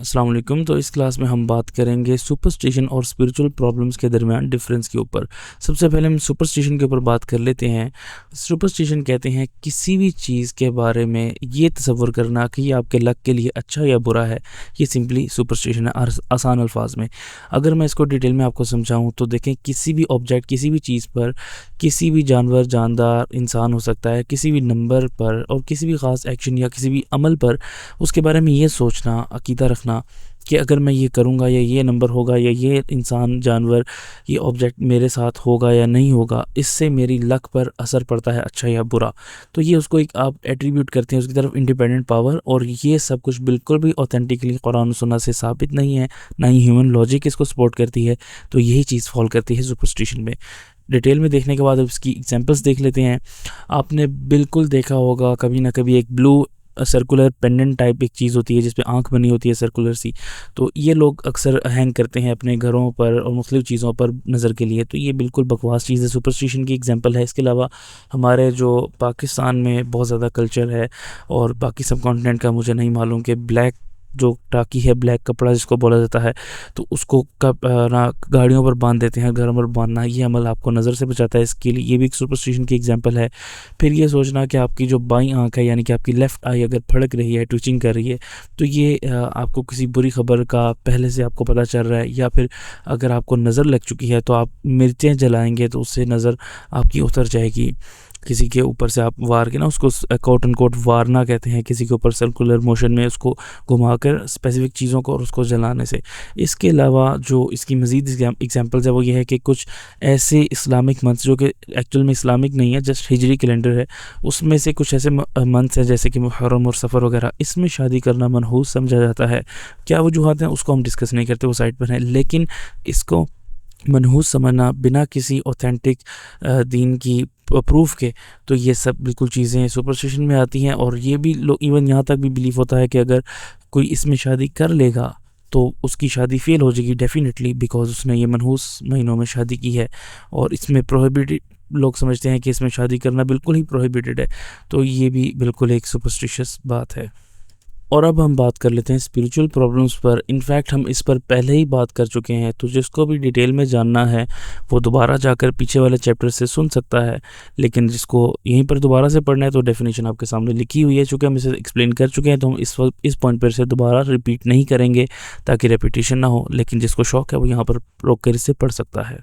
अस्सलाम वालेकुम। तो इस क्लास में हम बात करेंगे सुपरस्टिशन और स्पिरिचुअल प्रॉब्लम्स के दरमियान डिफरेंस के ऊपर। सबसे पहले हम सुपरस्टिशन के ऊपर बात कर लेते हैं। सुपरस्टिशन कहते हैं किसी भी चीज़ के बारे में ये तसव्वुर करना कि ये आपके लक के लिए अच्छा या बुरा है। ये सिंपली सुपरस्टिशन है आसान अल्फाज में। अगर मैं इसको डिटेल में आपको समझाऊँ तो देखें, किसी भी ऑब्जेक्ट, किसी भी चीज़ पर, किसी भी जानवर, जानदार, इंसान हो सकता है, किसी भी नंबर पर और किसी भी ख़ास एक्शन या किसी भी अमल पर उसके बारे में ये सोचना, अकीदा रखना कि अगर मैं ये करूँगा या ये नंबर होगा या ये इंसान, जानवर, ये ऑब्जेक्ट मेरे साथ होगा या नहीं होगा, इससे मेरी लक पर असर पड़ता है, अच्छा या बुरा। तो ये उसको एक आप एट्रीब्यूट करते हैं उसकी तरफ, इंडिपेंडेंट पावर। और ये सब कुछ बिल्कुल भी ऑथेंटिकली कुरान और सुन्नत से साबित नहीं है, ना ही ह्यूमन लॉजिक इसको सपोर्ट करती है। तो यही चीज़ फॉल करती है सुपरस्टिशन में। डिटेल में देखने के बाद अब इसकी एग्जांपल्स देख लेते हैं। आपने बिल्कुल देखा होगा कभी ना कभी, एक ब्लू सर्कुलर पेंडेंट टाइप एक चीज़ होती है जिस पे आँख बनी होती है सर्कुलर सी। तो ये लोग अक्सर हैंग करते हैं अपने घरों पर और मुख्तलिफ़ चीज़ों पर नज़र के लिए। तो ये बिल्कुल बकवास चीज़ है, सुपरस्टिशन की एग्जांपल है। इसके अलावा हमारे जो पाकिस्तान में बहुत ज़्यादा कल्चर है और बाकी सब कॉन्टिनेंट का मुझे नहीं मालूम कि ब्लैक जो टाकी है, ब्लैक कपड़ा जिसको बोला जाता है, तो उसको ना गाड़ियों पर बांध देते हैं, घरों पर बांधना, ये अमल आपको नज़र से बचाता है। इसके लिए ये भी एक सुपरस्टिशन की एग्जांपल है। फिर ये सोचना कि आपकी जो बाईं आंख है, यानी कि आपकी लेफ़्ट आई अगर फड़क रही है, ट्विचिंग कर रही है, तो ये आपको किसी बुरी खबर का पहले से आपको पता चल रहा है। या फिर अगर आपको नज़र लग चुकी है तो आप मिर्चें जलाएंगे तो उससे नज़र आपकी उतर जाएगी। किसी के ऊपर से आप वार के ना, उसको कोट एंड कोट वारना कहते हैं, किसी के ऊपर सर्कुलर मोशन में उसको घुमाकर स्पेसिफिक चीज़ों को और उसको जलाने से। इसके अलावा जो इसकी मज़ीद एग्जांपल्स है वो ये है कि कुछ ऐसे इस्लामिक मंथ्स जो कि एक्चुअल में इस्लामिक नहीं है, जस्ट हिजरी कैलेंडर है, उसमें से कुछ ऐसे मंथ्स हैं जैसे कि मुहर्रम और सफ़र वगैरह, इसमें शादी करना मनहूस समझा जाता है। क्या वजूहात हैं उसको हम डिस्कस नहीं करते, वो साइड पर हैं, लेकिन इसको मनहूस समझना बिना किसी ऑथेंटिक दीन की प्रूफ के, तो ये सब बिल्कुल चीज़ें सुपरस्टिशन में आती हैं। और ये भी लोग, इवन यहाँ तक भी बिलीव होता है कि अगर कोई इसमें शादी कर लेगा तो उसकी शादी फेल हो जाएगी डेफिनेटली, बिकॉज उसने ये मनहूस महीनों में शादी की है। और इसमें प्रोहिबिटेड, लोग समझते हैं कि इसमें शादी करना बिल्कुल ही प्रोहिबिटेड है। तो ये भी बिल्कुल एक सुपरस्टिशियस बात है। और अब हम बात कर लेते हैं स्पिरिचुअल प्रॉब्लम्स पर। इनफैक्ट हम इस पर पहले ही बात कर चुके हैं, तो जिसको भी डिटेल में जानना है वो दोबारा जाकर पीछे वाले चैप्टर से सुन सकता है। लेकिन जिसको यहीं पर दोबारा से पढ़ना है तो डेफिनेशन आपके सामने लिखी हुई है, चूँकि हम इसे एक्सप्लेन कर चुके हैं, तो हम इस वक्त इस पॉइंट पर से दोबारा रिपीट नहीं करेंगे ताकि रेपिटेशन ना हो। लेकिन जिसको शौक है वो यहाँ पर रोक कर इसे पढ़ सकता है।